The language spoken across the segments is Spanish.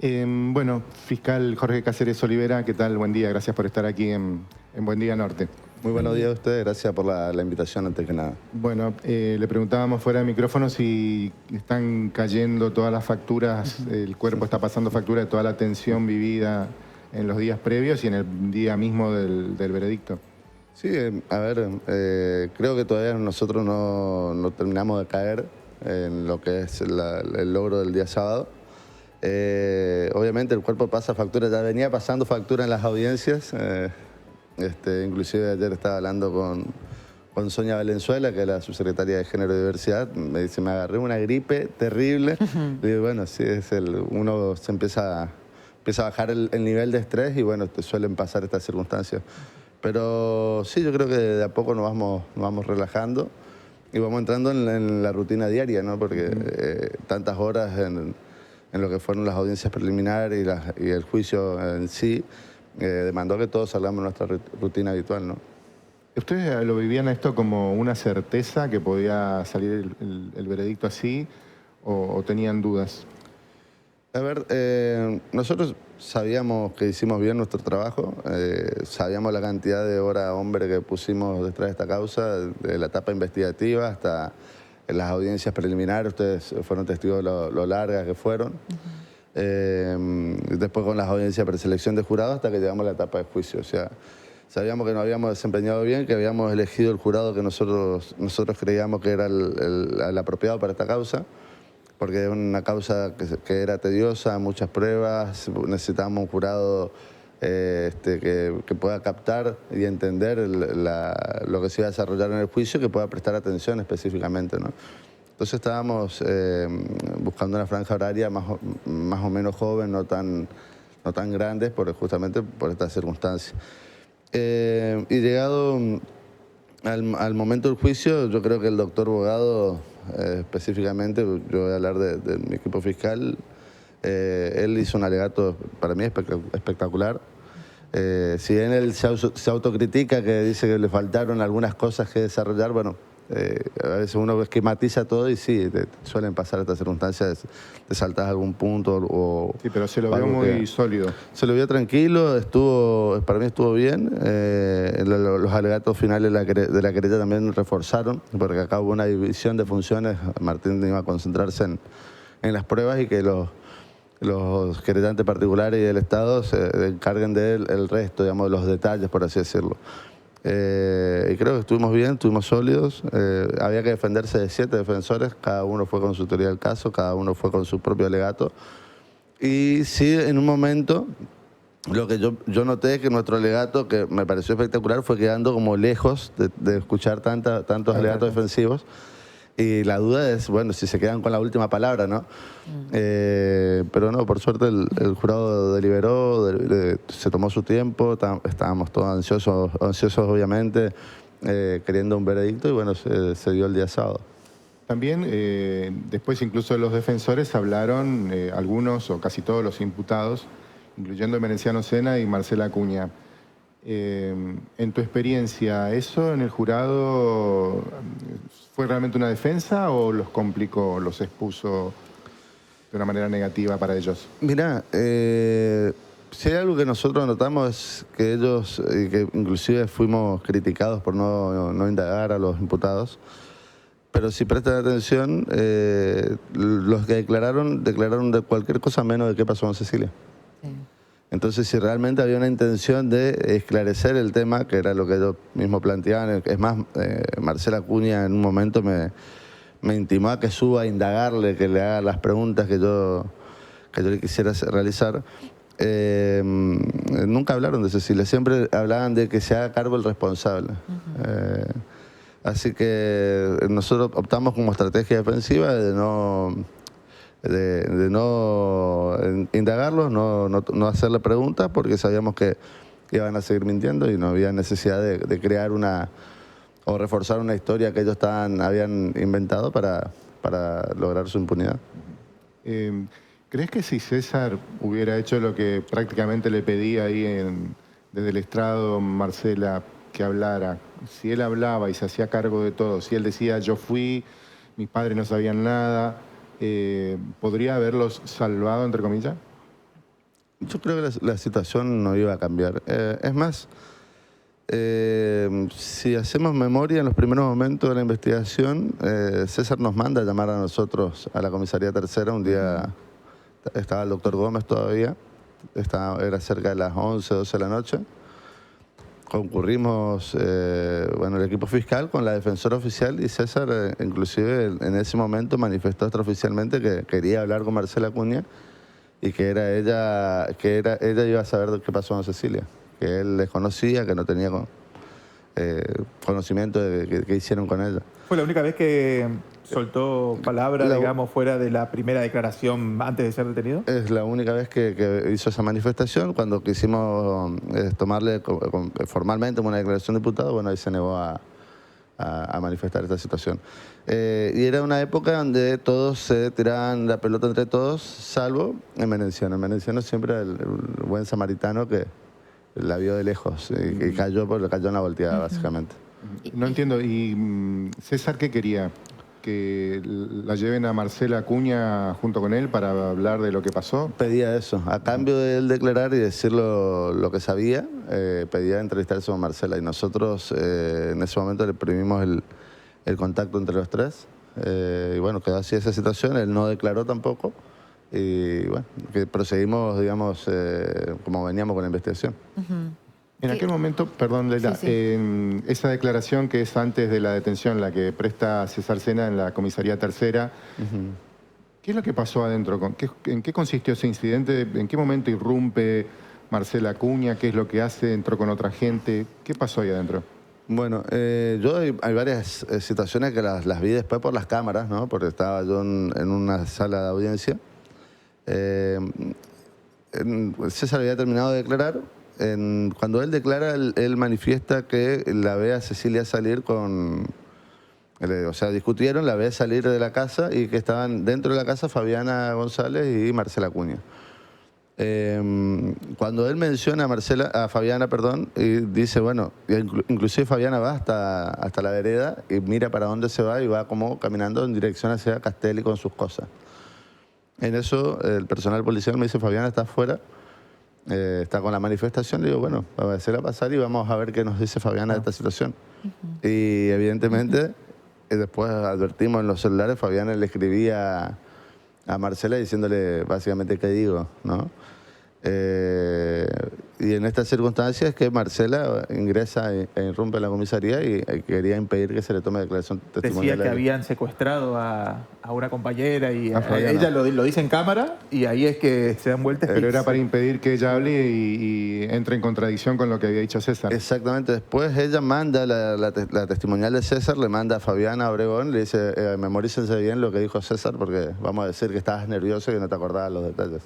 Bueno, fiscal Jorge Cáceres Olivera, ¿qué tal? Buen día, gracias por estar aquí en Buen Día Norte. Muy buenos días a ustedes, gracias por la invitación antes que nada. Bueno, le preguntábamos fuera de micrófono si están cayendo todas las facturas, el cuerpo está pasando factura de toda la tensión vivida en los días previos y en el día mismo del veredicto. Sí, a ver, creo que todavía nosotros no terminamos de caer en lo que es el logro del día sábado. Obviamente el cuerpo pasa factura, ya venía pasando factura en las audiencias. Inclusive ayer estaba hablando con Sonia Valenzuela, que es la subsecretaria de Género y Diversidad. Me dice, me agarré una gripe terrible. Le digo, bueno, sí, uno se empieza a bajar el nivel de estrés y bueno, te suelen pasar estas circunstancias. Pero sí, yo creo que de a poco nos vamos relajando y vamos entrando en la rutina diaria, ¿no? Porque tantas horas en lo que fueron las audiencias preliminares y el juicio en sí, demandó que todos salgamos de nuestra rutina habitual, ¿no? ¿Ustedes lo vivían esto como una certeza que podía salir el veredicto así o tenían dudas? A ver, nosotros sabíamos que hicimos bien nuestro trabajo, sabíamos la cantidad de horas hombre que pusimos detrás de esta causa, de la etapa investigativa hasta en las audiencias preliminares. Ustedes fueron testigos de lo largas que fueron. Después con las audiencias de preselección de jurado hasta que llegamos a la etapa de juicio. O sea, sabíamos que nos habíamos desempeñado bien, que habíamos elegido el jurado que nosotros creíamos que era el apropiado para esta causa, porque es una causa que era tediosa, muchas pruebas, necesitábamos un jurado que pueda captar y entender lo que se iba a desarrollar en el juicio, que pueda prestar atención específicamente, ¿no? Entonces estábamos buscando una franja horaria más o menos joven, no tan grandes, justamente por estas circunstancias. Y llegado al momento del juicio, yo creo que el doctor Bogado, específicamente, yo voy a hablar de mi equipo fiscal, él hizo un alegato para mí espectacular. Si bien él se autocritica, que dice que le faltaron algunas cosas que desarrollar, bueno, a veces uno esquematiza todo y sí, suelen pasar estas circunstancias, te saltas algún punto Sí, pero se lo vio muy sólido. Se lo vio tranquilo, para mí estuvo bien. Los alegatos finales de la querella también reforzaron, porque acá hubo una división de funciones. Martín iba a concentrarse en las pruebas y que los querellantes particulares y del Estado se encarguen el resto, digamos, de los detalles, por así decirlo. Y creo que estuvimos bien, estuvimos sólidos. Había que defenderse de 7 defensores, cada uno fue con su teoría del caso, cada uno fue con su propio alegato. Y sí, en un momento, lo que yo noté que nuestro alegato, que me pareció espectacular, fue quedando como lejos de escuchar tantos alegatos defensivos. Y la duda es, bueno, si se quedan con la última palabra, ¿no? Pero no, por suerte el jurado deliberó, se tomó su tiempo, estábamos todos ansiosos obviamente, queriendo un veredicto y bueno, se dio el día sábado. También, después incluso los defensores hablaron, algunos o casi todos los imputados, incluyendo Emerenciano Sena y Marcela Acuña. En tu experiencia, ¿eso en el jurado fue realmente una defensa o los complicó, los expuso de una manera negativa para ellos? Mirá, si hay algo que nosotros notamos es que ellos, y que inclusive fuimos criticados por no indagar a los imputados, pero si prestan atención, los que declararon de cualquier cosa menos de qué pasó con Cecilia. Sí. Entonces, si realmente había una intención de esclarecer el tema, que era lo que ellos mismos planteaban, es más, Marcela Acuña en un momento me intimó a que suba a indagarle, que le haga las preguntas que yo le quisiera realizar. Nunca hablaron de Cecilia, siempre hablaban de que se haga cargo el responsable. Así que nosotros optamos como estrategia defensiva de no indagarlos, no hacerle preguntas, porque sabíamos que iban a seguir mintiendo y no había necesidad de crear o reforzar una historia que ellos habían inventado para lograr su impunidad. ¿Crees que si César hubiera hecho lo que prácticamente le pedía ahí desde el estrado Marcela, que hablara, si él hablaba y se hacía cargo de todo, si él decía yo fui, mis padres no sabían nada, ¿podría haberlos salvado, entre comillas? Yo creo que la situación no iba a cambiar. Es más, si hacemos memoria en los primeros momentos de la investigación, César nos manda a llamar a nosotros a la comisaría tercera. Un día estaba el doctor Gómez todavía, era cerca de las 11, 12 de la noche. Concurrimos, el equipo fiscal con la defensora oficial y César, inclusive en ese momento manifestó extraoficialmente que quería hablar con Marcela Acuña y que ella iba a saber qué pasó con Cecilia, que él desconocía, que no tenía conocimiento de qué hicieron con ella. ¿Fue la única vez que soltó palabra, digamos, fuera de la primera declaración antes de ser detenido? Es la única vez que hizo esa manifestación. Cuando quisimos tomarle formalmente una declaración de diputado, bueno, ahí se negó a manifestar esta situación. Y era una época donde todos se tiraban la pelota entre todos, salvo en Menenciano. En Menenciano siempre el buen samaritano que la vio de lejos y cayó en la volteada, básicamente. No entiendo. ¿Y César qué quería? ¿Que la lleven a Marcela Acuña junto con él para hablar de lo que pasó? Pedía eso. A cambio de él declarar y decir lo que sabía, pedía entrevistarse con Marcela. Y nosotros en ese momento le prohibimos el contacto entre los tres. Y bueno, quedó así esa situación. Él no declaró tampoco. Y bueno, que proseguimos, digamos, como veníamos con la investigación. En aquel momento, perdón, Leila, en esa declaración que es antes de la detención, la que presta César Sena en la comisaría tercera, ¿qué es lo que pasó adentro? ¿En qué consistió ese incidente? ¿En qué momento irrumpe Marcela Acuña? ¿Qué es lo que hace? ¿Entró con otra gente? ¿Qué pasó ahí adentro? Bueno, hay varias situaciones que las vi después por las cámaras, ¿no? Porque estaba yo en una sala de audiencia. César había terminado de declarar. Cuando él declara, él manifiesta que la ve a Cecilia salir o sea, discutieron, la ve salir de la casa y que estaban dentro de la casa Fabiana González y Marcela Acuña. Cuando él menciona a Fabiana, y dice, bueno, inclusive Fabiana va hasta la vereda y mira para dónde se va y va como caminando en dirección hacia Castelli con sus cosas. En eso el personal policial me dice, Fabiana está afuera. Está con la manifestación, le digo, bueno, vamos a hacerla pasar y vamos a ver qué nos dice Fabiana de esta situación. Y evidentemente, después advertimos en los celulares, Fabiana le escribía a Marcela diciéndole básicamente qué digo, ¿no? Y en estas circunstancias es que Marcela ingresa e irrumpe en la comisaría y quería impedir que se le tome declaración testimonial. Decía que habían secuestrado a una compañera y ella lo dice en cámara y ahí es que se dan vueltas. Pero era para impedir que ella hable y entre en contradicción con lo que había dicho César. Exactamente. Después ella manda la testimonial de César, le manda a Fabiana Obregón, le dice, memorícense bien lo que dijo César porque vamos a decir que estabas nervioso y que no te acordabas los detalles.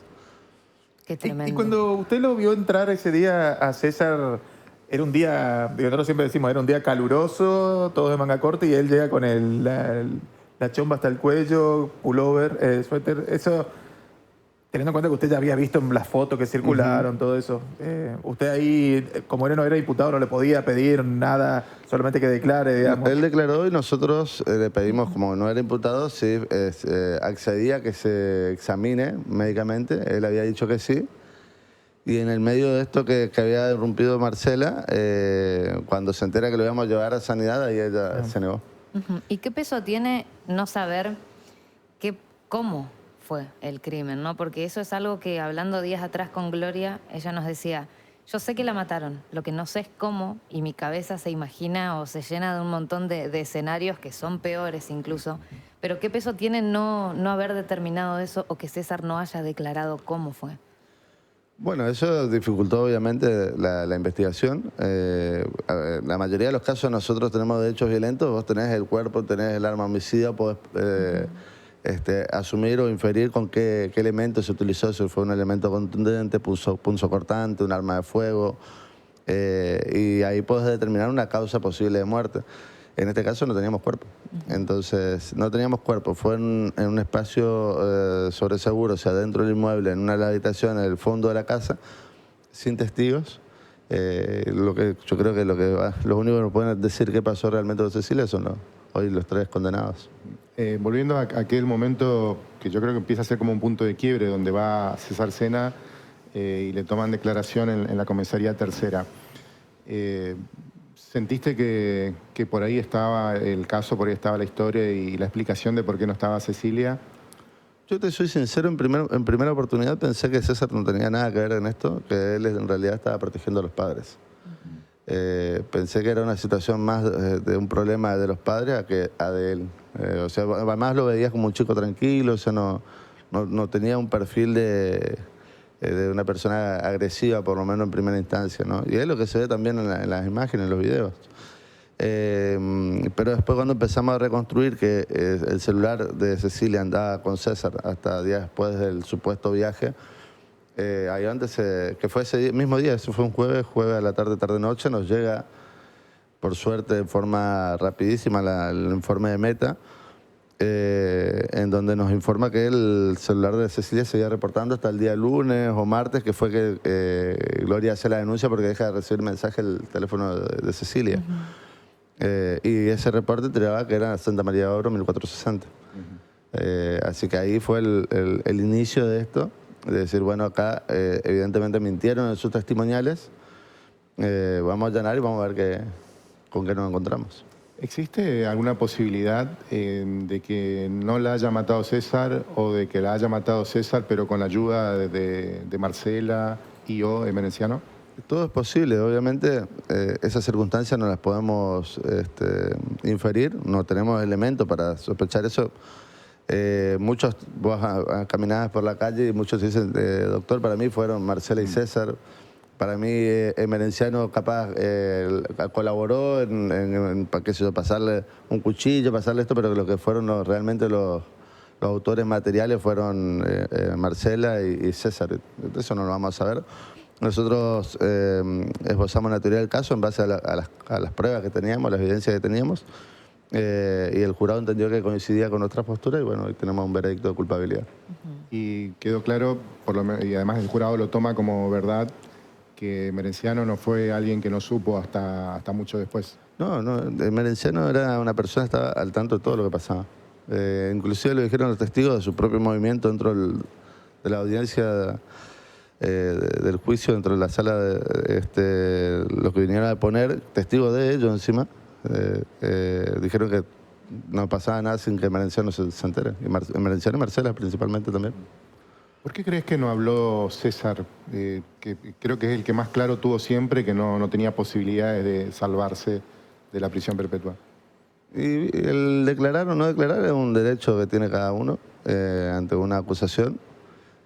Qué tremendo. Y cuando usted lo vio entrar ese día a César, era un día, nosotros siempre decimos, era un día caluroso, todos de manga corta, y él llega con la chomba hasta el cuello, pullover, suéter, eso, teniendo en cuenta que usted ya había visto en las fotos que circularon, todo eso, usted ahí, como él no era diputado, no le podía pedir nada, solamente que declare, digamos. Él declaró y nosotros le pedimos, como no era imputado, si accedía a que se examine médicamente. Él había dicho que sí. Y en el medio de esto que había irrumpido Marcela, cuando se entera que lo íbamos a llevar a sanidad, ahí ella se negó. ¿Y qué peso tiene no saber cómo fue el crimen, ¿no? Porque eso es algo que, hablando días atrás con Gloria, ella nos decía, yo sé que la mataron, lo que no sé es cómo, y mi cabeza se imagina o se llena de un montón de escenarios que son peores incluso, pero ¿qué peso tiene no haber determinado eso o que César no haya declarado cómo fue? Bueno, eso dificultó obviamente la investigación. La mayoría de los casos nosotros tenemos de hechos violentos, vos tenés el cuerpo, tenés el arma homicida, podés asumir o inferir con qué elemento se utilizó, si fue un elemento contundente, punzocortante, un arma de fuego, y ahí podés determinar una causa posible de muerte. En este caso no teníamos cuerpo, entonces no teníamos cuerpo, fue en un espacio sobreseguro, o sea, dentro del inmueble, en una habitación, en el fondo de la casa, sin testigos. Yo creo que los únicos que nos pueden decir qué pasó realmente con Cecilia son hoy los tres condenados. Volviendo a aquel momento que yo creo que empieza a ser como un punto de quiebre, donde va César Sena y le toman declaración en la comisaría tercera. ¿Sentiste que por ahí estaba el caso, por ahí estaba la historia y la explicación de por qué no estaba Cecilia? Yo te soy sincero, en primera oportunidad pensé que César no tenía nada que ver en esto, que él en realidad estaba protegiendo a los padres. Pensé que era una situación más de un problema de los padres a de él. O sea, además lo veías como un chico tranquilo, o sea, no tenía un perfil de una persona agresiva, por lo menos en primera instancia, ¿no? Y es lo que se ve también en las imágenes, en los videos. Pero después cuando empezamos a reconstruir que el celular de Cecilia andaba con César hasta días después del supuesto viaje, ahí antes, que fue ese mismo día, eso fue un jueves a la tarde-noche, nos llega, por suerte, de forma rapidísima el informe de Meta, en donde nos informa que el celular de Cecilia se seguía reportando hasta el día lunes o martes, que fue que Gloria hace la denuncia porque deja de recibir mensaje el teléfono de Cecilia. Y ese reporte tiraba que era Santa María de Oro 1460. Así que ahí fue el inicio de esto. De decir, bueno, acá evidentemente mintieron en sus testimoniales, vamos a allanar y vamos a ver con qué nos encontramos. ¿Existe alguna posibilidad de que no la haya matado César o de que la haya matado César pero con la ayuda de Marcela y o Emerenciano? Todo es posible, obviamente esas circunstancias no las podemos inferir, no tenemos elementos para sospechar eso. Muchos, vos caminabas por la calle y muchos dicen, doctor, para mí fueron Marcela y César. Para mí, Emerenciano capaz colaboró en qué sé yo, pasarle un cuchillo, pasarle esto, pero lo que fueron realmente los autores materiales fueron Marcela y César. Eso no lo vamos a saber. Nosotros esbozamos una teoría del caso en base a las pruebas que teníamos, las evidencias que teníamos. Y el jurado entendió que coincidía con nuestra postura y bueno, hoy tenemos un veredicto de culpabilidad. Y quedó claro, y además el jurado lo toma como verdad, que Emerenciano no fue alguien que no supo hasta mucho después. No, Emerenciano era una persona que estaba al tanto de todo lo que pasaba. Inclusive lo dijeron los testigos de su propio movimiento dentro de la audiencia del juicio, dentro de la sala, los que vinieron a poner, testigos de ellos encima. Dijeron que no pasaba nada sin que Emerenciano se entere. Y Emerenciano y Marcela principalmente también. ¿Por qué crees que no habló César? Que creo que es el que más claro tuvo siempre que no tenía posibilidades de salvarse de la prisión perpetua. Y el declarar o no declarar es un derecho que tiene cada uno ante una acusación.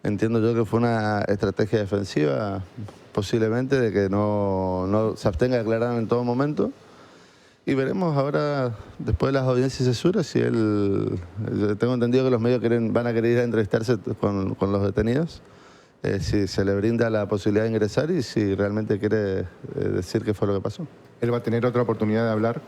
Entiendo yo que fue una estrategia defensiva, posiblemente, de que no se abstenga de declarar en todo momento. Y veremos ahora, después de las audiencias y cesuras, si yo tengo entendido que los medios van a querer ir a entrevistarse con los detenidos, si se le brinda la posibilidad de ingresar y si realmente quiere decir qué fue lo que pasó. ¿Él va a tener otra oportunidad de hablar?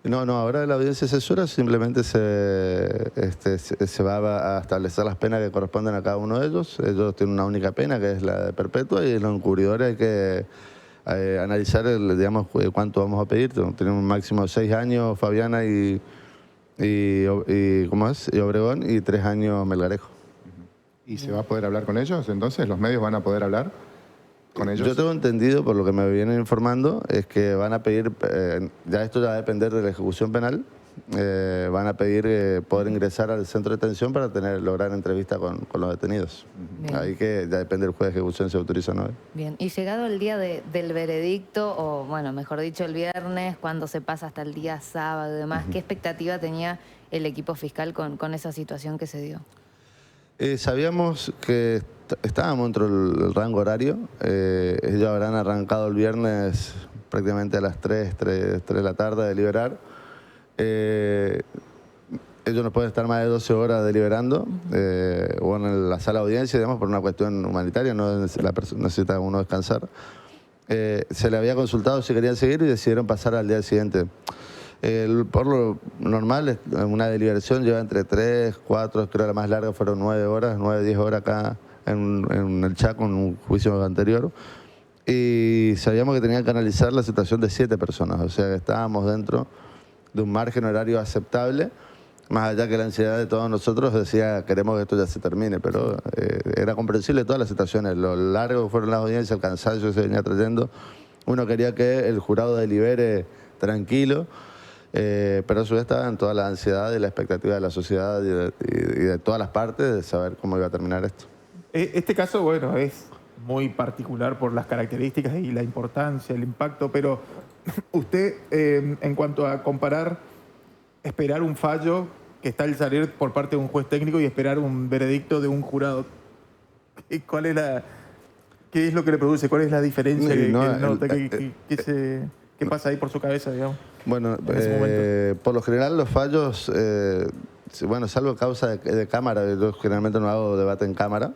No, ahora en la audiencia de censura simplemente se va a establecer las penas que corresponden a cada uno de ellos. Ellos tienen una única pena, que es la de perpetua, y los encubridores hay que analizar, digamos, cuánto vamos a pedir. Tenemos un máximo de 6 años Fabiana y Obregón, y 3 años Melgarejo. ¿Y se va a poder hablar con ellos? Entonces, ¿los medios van a poder hablar con ellos? Yo tengo entendido, por lo que me vienen informando, es que van a pedir, ya esto ya va a depender de la ejecución penal, van a pedir poder ingresar al centro de detención para lograr entrevista con los detenidos. Bien. Ahí que ya depende del juez de ejecución si autoriza o no. Bien, y llegado el día del veredicto, o bueno, mejor dicho, el viernes, cuando se pasa hasta el día sábado y demás, ¿qué expectativa tenía el equipo fiscal con esa situación que se dio? Sabíamos que estábamos dentro del rango horario. Ellos habrán arrancado el viernes prácticamente a las 3 de la tarde a deliberar. Ellos no pueden estar más de 12 horas deliberando, o en la sala de audiencia, digamos, por una cuestión humanitaria, la persona necesita uno descansar. Se le había consultado si querían seguir y decidieron pasar al día siguiente. Por lo normal, una deliberación lleva entre 3, 4, creo que la más larga fueron 9 horas, 9, 10 horas acá en el Chaco, en un juicio anterior. Y sabíamos que tenían que analizar la situación de 7 personas, o sea que estábamos dentro de un margen horario aceptable, más allá que la ansiedad de todos nosotros, decía, queremos que esto ya se termine, pero era comprensible todas las situaciones, lo largo que fueron las audiencias, el cansancio que se venía trayendo. Uno quería que el jurado delibere tranquilo, pero a su vez estaba en toda la ansiedad y la expectativa de la sociedad y de todas las partes de saber cómo iba a terminar esto. Este caso, bueno, es muy particular por las características y la importancia, el impacto, pero usted, en cuanto a comparar, esperar un fallo que está al salir por parte de un juez técnico y esperar un veredicto de un jurado, ¿cuál es ¿qué es lo que le produce? ¿Cuál es la diferencia que nota? ¿Qué pasa ahí por su cabeza, digamos? Bueno, en ese momento? por lo general los fallos, bueno, salvo causa de cámara, yo generalmente no hago debate en cámara,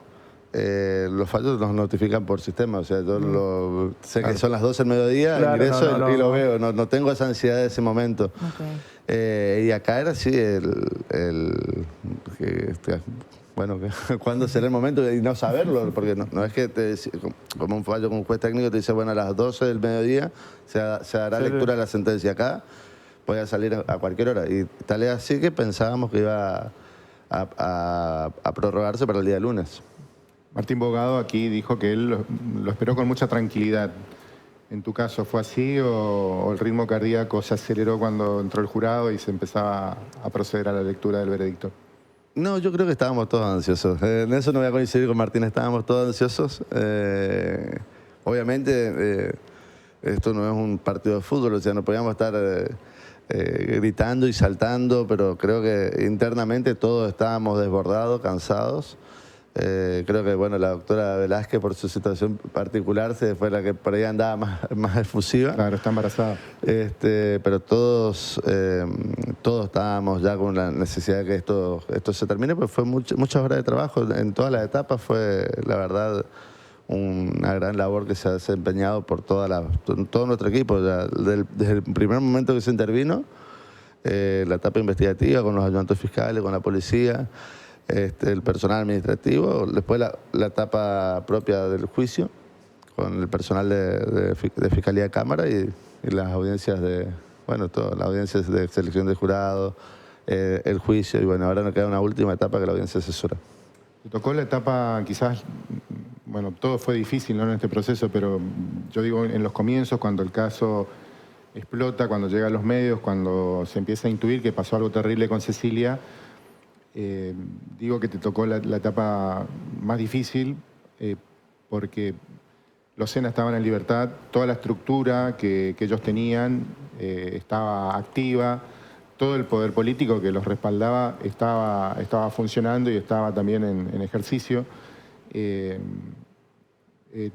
los fallos nos notifican por sistema, o sea, yo sé que son las 12 del mediodía, Claro, ingreso y lo veo, no tengo esa ansiedad de ese momento. Okay. Y acá era así, bueno, cuándo será el momento y no saberlo, porque no es que como un fallo con un juez técnico te dice, bueno, a las 12 del mediodía se dará lectura de la sentencia. Acá podía salir a cualquier hora. Y tal es así que pensábamos que iba a prorrogarse para el día lunes. Martín Bogado aquí dijo que él lo esperó con mucha tranquilidad. ¿En tu caso fue así o el ritmo cardíaco se aceleró cuando entró el jurado y se empezaba a proceder a la lectura del veredicto? No, yo creo que estábamos todos ansiosos. En eso no voy a coincidir con Martín, estábamos todos ansiosos. Obviamente, esto no es un partido de fútbol, o sea, no podíamos estar gritando y saltando, pero creo que internamente todos estábamos desbordados, cansados. Creo que bueno, la doctora Velázquez, por su situación particular, fue la que por ahí andaba más efusiva. Claro, está embarazada. Pero todos estábamos ya con la necesidad de que esto se termine, pues fue muchas horas de trabajo. En todas las etapas fue, la verdad, una gran labor que se ha desempeñado por todo nuestro equipo. Ya, desde el primer momento que se intervino, la etapa investigativa con los ayudantes fiscales, con la policía, el personal administrativo, después la etapa propia del juicio, con el personal de Fiscalía de Cámara y las audiencias todas las audiencias de selección de jurado, el juicio, y bueno, ahora nos queda una última etapa que es la audiencia asesora. Te tocó la etapa, quizás, bueno, todo fue difícil, ¿no?, en este proceso, pero yo digo, en los comienzos, cuando el caso explota, cuando llega a los medios, cuando se empieza a intuir que pasó algo terrible con Cecilia, digo que te tocó la etapa más difícil porque los SENA estaban en libertad, toda la estructura que ellos tenían estaba activa, todo el poder político que los respaldaba estaba funcionando y estaba también en ejercicio.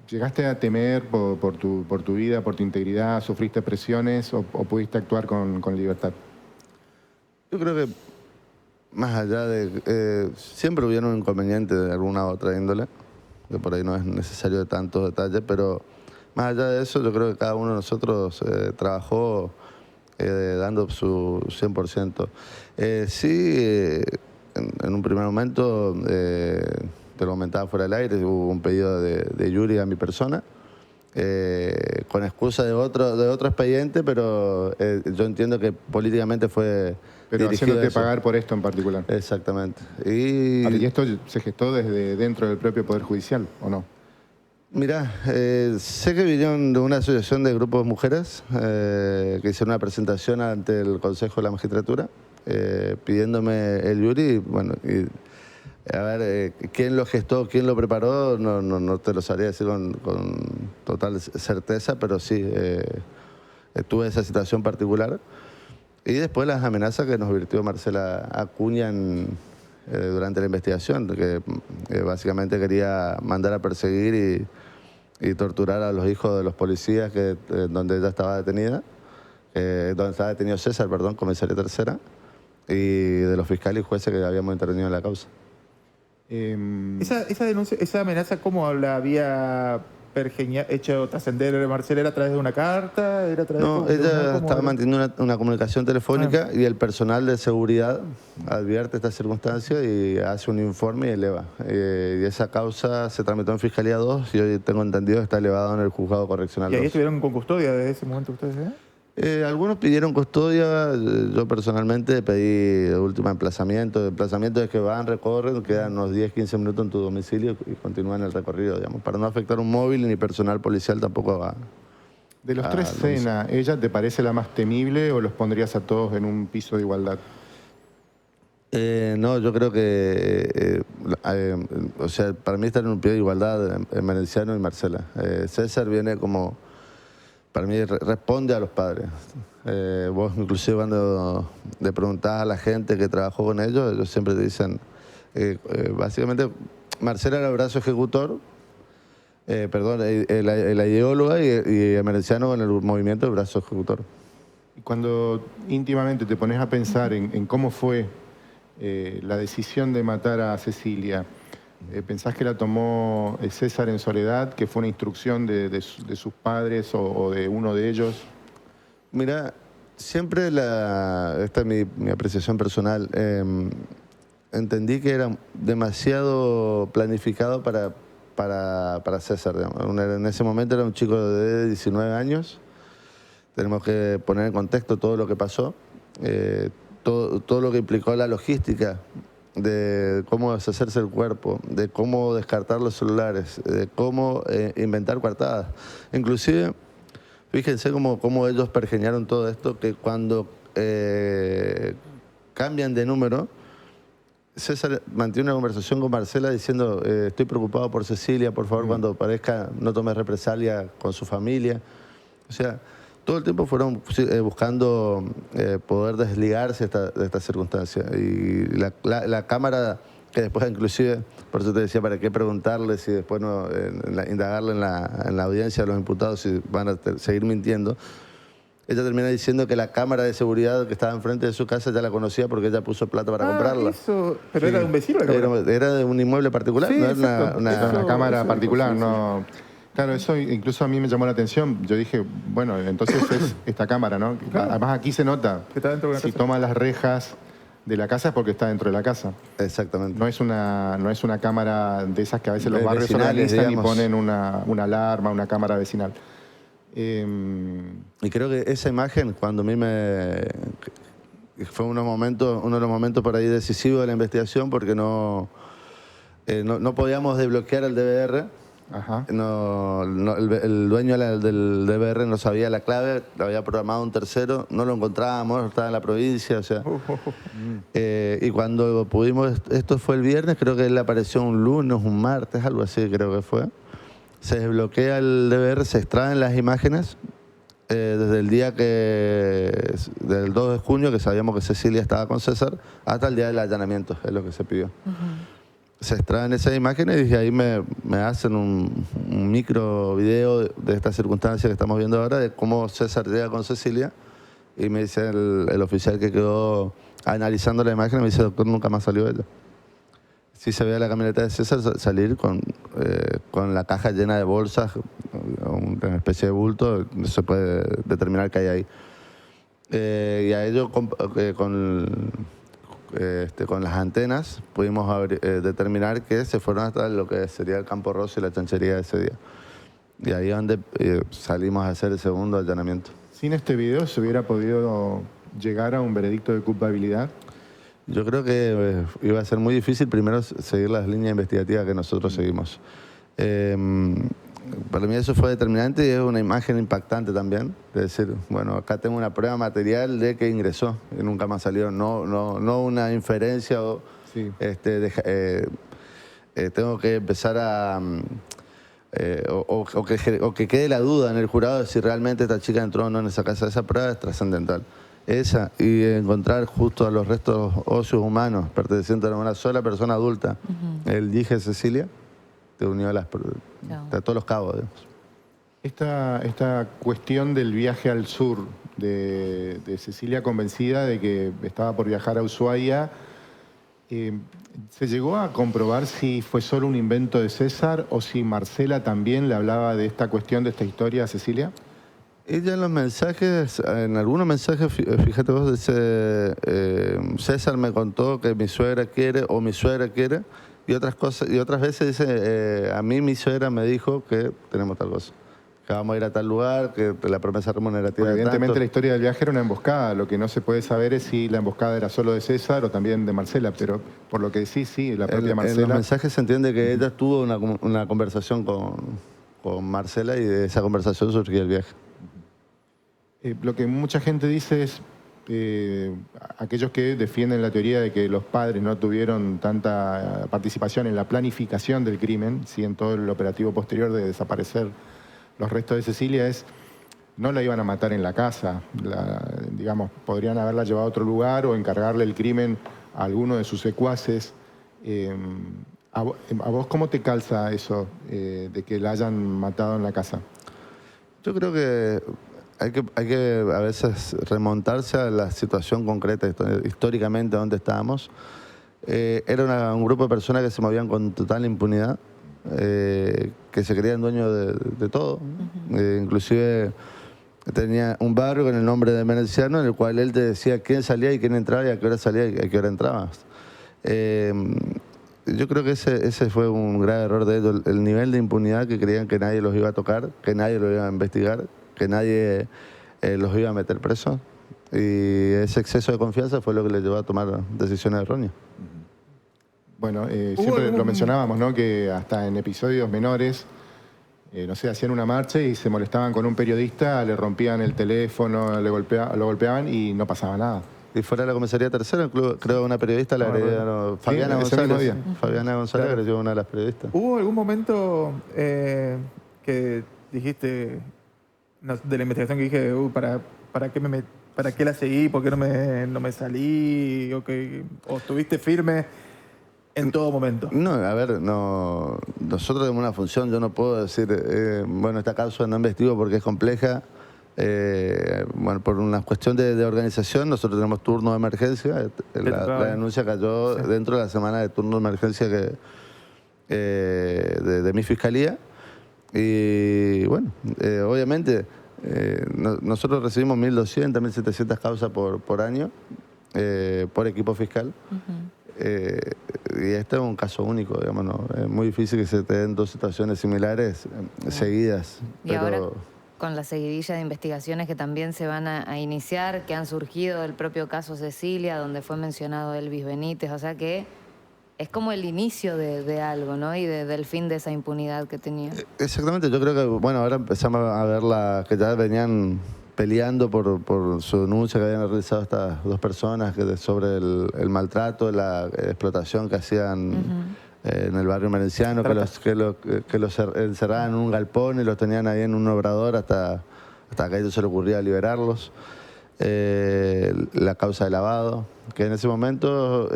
¿Llegaste a temer por tu vida, por tu integridad? ¿Sufriste presiones o pudiste actuar con libertad? Yo creo que más allá de... siempre hubieron inconvenientes de alguna otra índole, que por ahí no es necesario de tantos detalles, pero más allá de eso yo creo que cada uno de nosotros trabajó dando su 100%. Sí, en un primer momento, te lo comentaba fuera del aire, hubo un pedido de Yuri a mi persona, con excusa de otro expediente, pero yo entiendo que políticamente fue... Pero haciéndote pagar por esto en particular. Exactamente. ¿Y esto se gestó desde dentro del propio Poder Judicial o no? Mirá, sé que vinieron de una asociación de grupos de mujeres que hicieron una presentación ante el Consejo de la Magistratura pidiéndome el Yuri. Bueno, a ver, quién lo gestó, quién lo preparó, no te lo sabría decir con total certeza, pero sí, tuve esa situación particular. Y después las amenazas que nos virtió Marcela Acuña durante la investigación, que básicamente quería mandar a perseguir y torturar a los hijos de los policías donde ella estaba detenida, donde estaba detenido César, comisaría tercera, y de los fiscales y jueces que habíamos intervenido en la causa. Esa denuncia, esa amenaza, ¿cómo la había hecho trascender Marcela? ¿Era a través de una carta? No, ella estaba manteniendo una comunicación telefónica y el personal de seguridad advierte esta circunstancia y hace un informe y eleva. Y esa causa se tramitó en Fiscalía 2 y hoy tengo entendido que está elevado en el Juzgado Correccional 2. ¿Y ahí estuvieron con custodia desde ese momento ustedes? Algunos pidieron custodia, yo personalmente pedí último emplazamiento. El emplazamiento es que van, recorren, quedan unos 10, 15 minutos en tu domicilio y continúan el recorrido, digamos, para no afectar un móvil ni personal policial tampoco va. De los tres Sena, ¿ella te parece la más temible o los pondrías a todos en un piso de igualdad? No, yo creo que, o sea, para mí están en un pie de igualdad Merenciano y Marcela. César viene como, para mí responde a los padres. Vos inclusive cuando le preguntás a la gente que trabajó con ellos siempre te dicen, básicamente, Marcela era el brazo ejecutor, la ideóloga y Merenciano en el movimiento el brazo ejecutor. Y cuando íntimamente te pones a pensar en cómo fue la decisión de matar a Cecilia, ¿pensás que la tomó César en soledad, que fue una instrucción de sus padres o de uno de ellos? Mira, siempre esta es mi apreciación personal, entendí que era demasiado planificado para César. Digamos. En ese momento era un chico de 19 años, tenemos que poner en contexto todo lo que pasó, todo lo que implicó la logística de cómo deshacerse el cuerpo, de cómo descartar los celulares, de cómo inventar coartadas. Inclusive, fíjense cómo ellos pergeñaron todo esto, que cuando cambian de número, César mantiene una conversación con Marcela diciendo, estoy preocupado por Cecilia, por favor, cuando aparezca no tome represalia con su familia. O sea, todo el tiempo fueron buscando poder desligarse de esta circunstancia. Y la cámara, que después inclusive, por eso te decía, ¿para qué preguntarle si después no indagarle en la audiencia a los imputados si van a seguir mintiendo? Ella termina diciendo que la cámara de seguridad que estaba enfrente de su casa ya la conocía porque ella puso plata para comprarla. Eso. ¿Pero era de un vecino la cámara? Era de un inmueble particular, Sí, no era exacto. Una cámara eso particular, dijo, sí, no. Claro, eso incluso a mí me llamó la atención. Yo dije, bueno, entonces es esta cámara, ¿no? Claro. Además aquí se nota. Que está dentro de una Si casa. toma las rejas de la casa es porque está dentro de la casa. Exactamente. No es una cámara de esas que a veces los De barrios vecinales, organizan y digamos. ponen una alarma, una cámara vecinal. Y creo que esa imagen, cuando a mí fue uno de los momentos por ahí decisivos de la investigación, porque no podíamos desbloquear el DVR. Ajá. El dueño del DVR no sabía la clave, lo había programado un tercero, no lo encontrábamos, estaba en la provincia, o sea. Y cuando pudimos, esto fue el viernes, creo que él apareció un lunes, un martes, algo así creo que fue. Se desbloquea el DVR, se extraen las imágenes desde el día del 2 de junio, que sabíamos que Cecilia estaba con César, hasta el día del allanamiento, es lo que se pidió. Se extraen esas imágenes y ahí me hacen un micro video de esta circunstancia que estamos viendo ahora, de cómo César llega con Cecilia, y me dice el oficial que quedó analizando la imagen, me dice, doctor, nunca más salió ella. Sí se veía la camioneta de César salir con la caja llena de bolsas, una especie de bulto, no se puede determinar qué hay ahí. Y a ello con las antenas pudimos determinar que se fueron hasta lo que sería el Campo Rosso y la chanchería de ese día. Y ahí es donde salimos a hacer el segundo allanamiento. ¿Sin este video se hubiera podido llegar a un veredicto de culpabilidad? Yo creo que iba a ser muy difícil primero seguir las líneas investigativas que nosotros seguimos. Para mí eso fue determinante y es una imagen impactante también. De decir, bueno, acá tengo una prueba material de que ingresó y nunca más salió. No una inferencia o Sí. tengo que empezar a... o que quede la duda en el jurado de si realmente esta chica entró o no en esa casa. Esa prueba es trascendental. Esa, y encontrar justo a los restos óseos humanos pertenecientes a una sola persona adulta, el dije Cecilia, te unió a todos los cabos, digamos. Esta cuestión del viaje al sur de Cecilia convencida de que estaba por viajar a Ushuaia, ¿se llegó a comprobar si fue solo un invento de César o si Marcela también le hablaba de esta cuestión, de esta historia a Cecilia? Ella en los mensajes, en algunos mensajes, fíjate vos, dice, César me contó que mi suegra quiere o mi suegra quiere, y otras cosas, y otras veces dice, a mí mi suegra me dijo que tenemos tal cosa. que vamos a ir a tal lugar, que la promesa remunerativa Porque era evidentemente tanto. la historia del viaje era una emboscada. Lo que no se puede saber es si la emboscada era solo de César o también de Marcela, pero por lo que decís, sí, la propia En los Marcela. mensajes se entiende que ella tuvo una conversación con Marcela y de esa conversación surgió el viaje. Lo que mucha gente dice es, aquellos que defienden la teoría de que los padres no tuvieron tanta participación en la planificación del crimen, ¿sí? En todo el operativo posterior de desaparecer los restos de Cecilia, no la iban a matar en la casa. Digamos, podrían haberla llevado a otro lugar o encargarle el crimen a alguno de sus secuaces. ¿A vos cómo te calza eso de que la hayan matado en la casa? Yo creo que hay que a veces remontarse a la situación concreta, históricamente donde estábamos. Era un grupo de personas que se movían con total impunidad, que se creían dueños de todo. Inclusive tenía un barrio con el nombre de Menenciano, en el cual él te decía quién salía y quién entraba y a qué hora salía y a qué hora entrabas. Yo creo que ese fue un grave error de ellos, el nivel de impunidad, que creían que nadie los iba a tocar, que nadie los iba a investigar, que nadie los iba a meter presos. Y ese exceso de confianza fue lo que les llevó a tomar decisiones erróneas. Bueno, siempre lo mencionábamos, ¿no? Que hasta en episodios menores, no sé, hacían una marcha y se molestaban con un periodista, le rompían el teléfono, lo golpeaban y no pasaba nada. Y fuera de la comisaría tercera, creo una periodista le agredieron, Fabiana ese mismo González. día. Fabiana González agredió a una de las periodistas. ¿Hubo algún momento que dijiste, de la investigación que dije, ¿para qué la seguí? ¿Por qué no me salí? ¿O estuviste firme en todo momento? No, a ver, nosotros tenemos una función, yo no puedo decir, bueno, esta causa no investigo porque es compleja. Bueno, por una cuestión de organización, nosotros tenemos turno de emergencia. La denuncia cayó dentro de la semana de turno de emergencia de mi fiscalía. Y bueno, obviamente nosotros recibimos 1.200, 1.700 causas por año por equipo fiscal. Y este es un caso único, digamos, ¿no? Es muy difícil que se te den dos situaciones similares seguidas. Y ahora, con la seguidilla de investigaciones que también se van a iniciar, que han surgido del propio caso Cecilia, donde fue mencionado Elvis Benítez, o sea que es como el inicio de algo, ¿no? Y del fin de esa impunidad que tenía. Exactamente, yo creo que, bueno, ahora empezamos a ver que ya venían peleando por su denuncia que habían realizado estas dos personas sobre el maltrato, la explotación que hacían en el barrio Menenciano, que los encerraban en un galpón y los tenían ahí en un obrador hasta que a ellos se les ocurría liberarlos. La causa de lavado, que en ese momento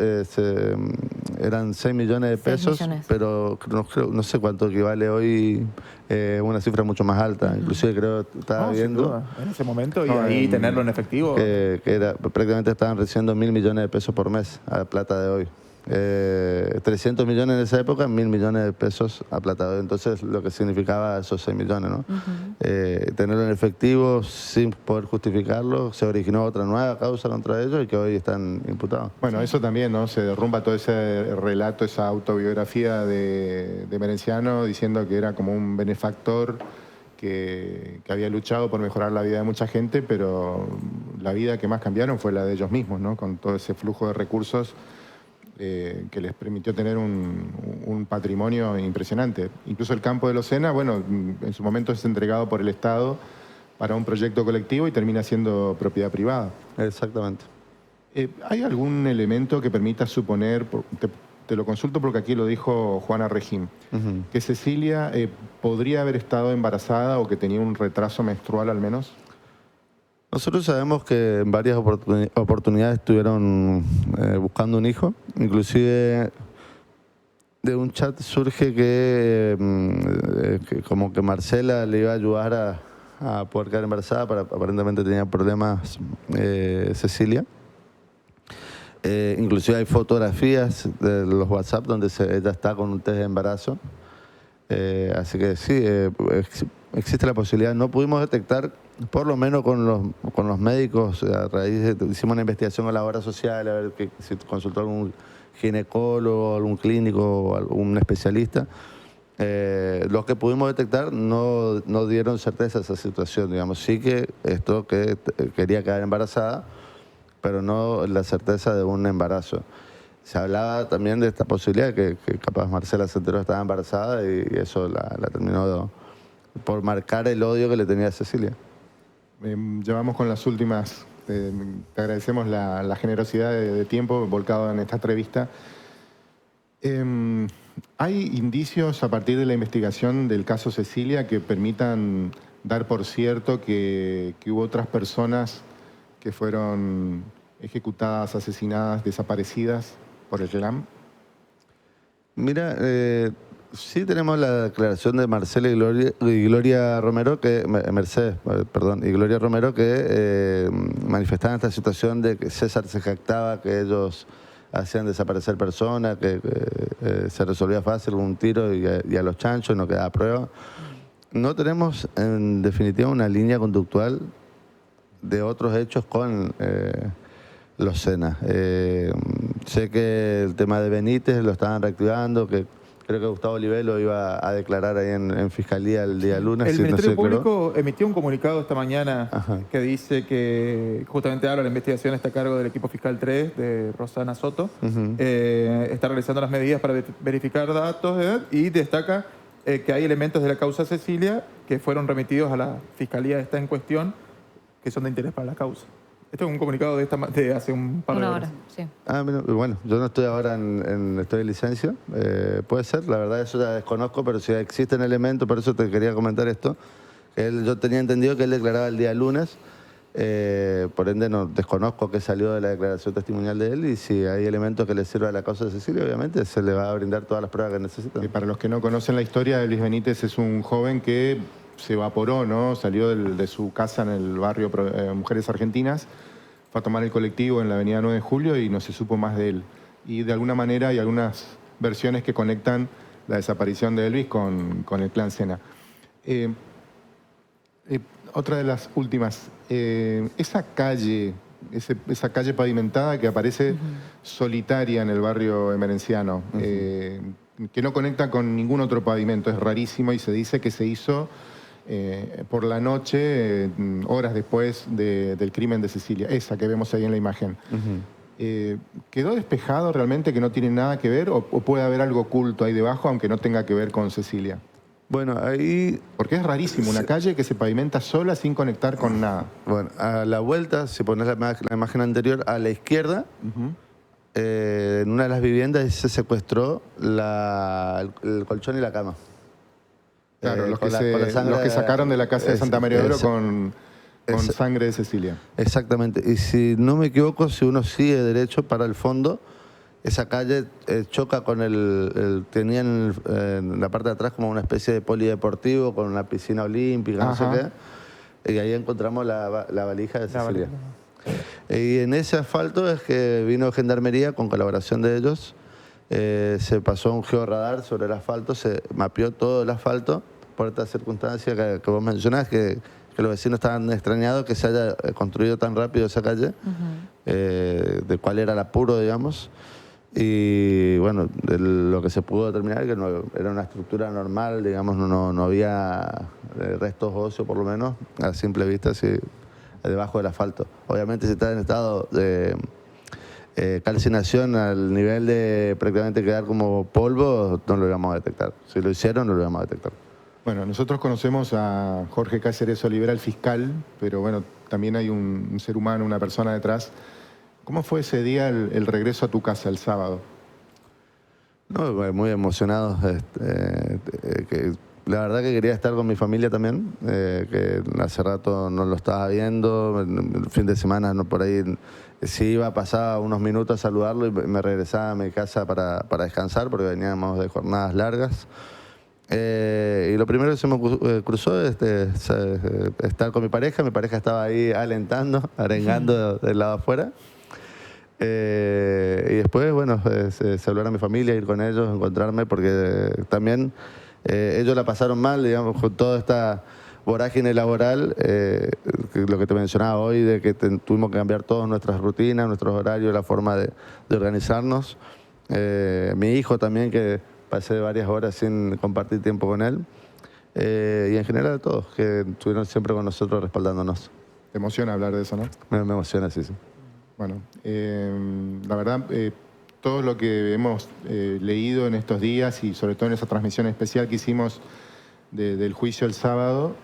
eran 6 millones de pesos, pero no sé cuánto equivale hoy, una cifra mucho más alta. Inclusive creo que estaba viendo en ese momento y ahí tenerlo en efectivo. Que prácticamente estaban recibiendo 1.000 millones de pesos por mes a plata de hoy. 300 millones en esa época, 1.000 millones de pesos a plata de hoy. Entonces, lo que significaba esos 6 millones, ¿no? Tenerlo en efectivo sin poder justificarlo, se originó otra nueva causa contra ellos y que hoy están imputados. Bueno, eso también, ¿no? Se derrumba todo ese relato, esa autobiografía de Menenciano diciendo que era como un benefactor que había luchado por mejorar la vida de mucha gente, pero la vida que más cambiaron fue la de ellos mismos, ¿no? Con todo ese flujo de recursos que les permitió tener un patrimonio impresionante. Incluso el campo de Locena, bueno, en su momento es entregado por el Estado para un proyecto colectivo y termina siendo propiedad privada. Exactamente. ¿Hay algún elemento que permita suponer, te lo consulto porque aquí lo dijo Juana Regín, que Cecilia podría haber estado embarazada o que tenía un retraso menstrual al menos? Nosotros sabemos que en varias oportunidades estuvieron buscando un hijo. Inclusive de un chat surge que como que Marcela le iba a ayudar a poder quedar embarazada, aparentemente tenía problemas Cecilia. Inclusive hay fotografías de los WhatsApp donde ella está con un test de embarazo. Así que sí, existe la posibilidad. No pudimos detectar, por lo menos con los médicos, a raíz hicimos una investigación con la obra social, a ver si consultó algún ginecólogo, algún clínico, algún especialista. Los que pudimos detectar no dieron certeza a esa situación, digamos. Sí que esto que quería quedar embarazada, pero no la certeza de un embarazo. Se hablaba también de esta posibilidad que capaz Marcela se enteró que estaba embarazada y eso la terminó por marcar el odio que le tenía a Cecilia. Llevamos con las últimas. Te agradecemos la generosidad de tiempo volcado en esta entrevista. ¿Hay indicios a partir de la investigación del caso Cecilia que permitan dar por cierto que hubo otras personas que fueron ejecutadas, asesinadas, desaparecidas por el clan? Mira, sí tenemos la declaración de Marcela y Gloria Romero, y Gloria Romero, que manifestaban esta situación de que César se jactaba que ellos hacían desaparecer personas, que se resolvía fácil con un tiro y a los chanchos no quedaba prueba. No tenemos, en definitiva, una línea conductual de otros hechos con los Sena. Sé que el tema de Benítez lo estaban reactivando, que creo que Gustavo Olivelo iba a declarar ahí en Fiscalía el día lunes. El si Ministerio no se declaró. Público emitió un comunicado esta mañana Ajá. que dice que justamente ahora la investigación está a cargo del equipo fiscal 3 de Rosana Soto. Está realizando las medidas para verificar datos y destaca que hay elementos de la causa Cecilia que fueron remitidos a la fiscalía esta en cuestión que son de interés para la causa. Esto es un comunicado de hace un par de Una horas. hora, sí. Bueno, yo no estoy ahora estoy de licencia. Puede ser, la verdad eso ya desconozco, pero si existen elementos, por eso te quería comentar esto. Yo tenía entendido que él declaraba el día lunes, por ende no desconozco qué salió de la declaración testimonial de él y si hay elementos que le sirvan a la causa de Cecilia, obviamente se le va a brindar todas las pruebas que necesita. Para los que no conocen la historia, Luis Benítez es un joven que se evaporó, ¿no? Salió de su casa en el barrio Mujeres Argentinas, fue a tomar el colectivo en la avenida 9 de Julio y no se supo más de él. Y de alguna manera hay algunas versiones que conectan la desaparición de Elvis con el clan Sena. Otra de las últimas, esa calle pavimentada que aparece solitaria en el barrio emerenciano, que no conecta con ningún otro pavimento, es rarísimo y se dice que se hizo por la noche, horas después del crimen de Cecilia, esa que vemos ahí en la imagen. ¿Quedó despejado realmente que no tiene nada que ver o puede haber algo oculto ahí debajo aunque no tenga que ver con Cecilia? Bueno, ahí... Porque es rarísimo, una calle que se pavimenta sola sin conectar con nada. Bueno, a la vuelta, si pones la imagen anterior, a la izquierda, en una de las viviendas se secuestró el colchón y la cama. Claro, los con que la sacaron de la casa de Santa María de Oro con sangre de Cecilia. Exactamente. Y si no me equivoco, si uno sigue derecho para el fondo, esa calle choca con tenían en la parte de atrás como una especie de polideportivo con una piscina olímpica, no sé qué. Y ahí encontramos la valija de Cecilia. Y en ese asfalto es que vino Gendarmería con colaboración de ellos. Se pasó un georradar sobre el asfalto, se mapeó todo el asfalto por esta circunstancia que vos mencionás, que los vecinos estaban extrañados que se haya construido tan rápido esa calle, de cuál era el apuro, digamos. Y bueno, lo que se pudo determinar es que no, era una estructura normal, digamos, no había restos óseos, por lo menos, a simple vista, así, debajo del asfalto. Obviamente si está en estado de calcinación al nivel de prácticamente quedar como polvo, no lo íbamos a detectar. Si lo hicieron, no lo íbamos a detectar. Bueno, nosotros conocemos a Jorge Cáceres Olivera, el fiscal, pero bueno, también hay un ser humano, una persona detrás. ¿Cómo fue ese día el regreso a tu casa el sábado? No, muy emocionado. La verdad que quería estar con mi familia también, que hace rato no lo estaba viendo. El fin de semana por ahí sí iba a pasar unos minutos a saludarlo y me regresaba a mi casa para descansar porque veníamos de jornadas largas. Y lo primero que se me cruzó es estar con mi pareja. Mi pareja estaba ahí alentando, arengando del lado afuera. Y después, bueno, saludar a mi familia, ir con ellos, encontrarme, porque también ellos la pasaron mal, digamos, con toda esta vorágine laboral, lo que te mencionaba hoy, de que tuvimos que cambiar todas nuestras rutinas, nuestros horarios, la forma de organizarnos. Mi hijo también, que pasé varias horas sin compartir tiempo con él. Y en general a todos, que estuvieron siempre con nosotros respaldándonos. Te emociona hablar de eso, ¿no? Me emociona, sí, sí. Bueno, la verdad, todo lo que hemos leído en estos días y sobre todo en esa transmisión especial que hicimos del juicio el sábado,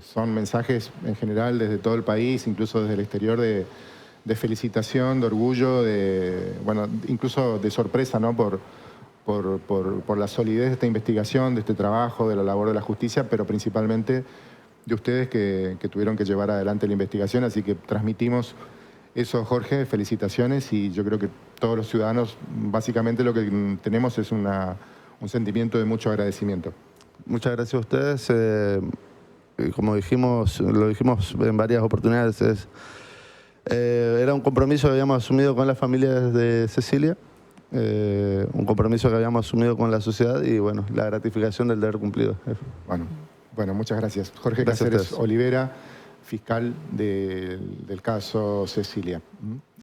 son mensajes en general desde todo el país, incluso desde el exterior, de felicitación, de orgullo, bueno, incluso de sorpresa, ¿no? Por la solidez de esta investigación, de este trabajo, de la labor de la justicia, pero principalmente de ustedes que tuvieron que llevar adelante la investigación. Así que transmitimos eso, Jorge, felicitaciones, y yo creo que todos los ciudadanos básicamente lo que tenemos es un sentimiento de mucho agradecimiento. Muchas gracias a ustedes. Como lo dijimos en varias oportunidades, era un compromiso que habíamos asumido con las familias de Cecilia, un compromiso que habíamos asumido con la sociedad y bueno, la gratificación del deber cumplido. Bueno, muchas gracias. Jorge Gracias a Cáceres ustedes. Olivera, fiscal del caso Cecilia.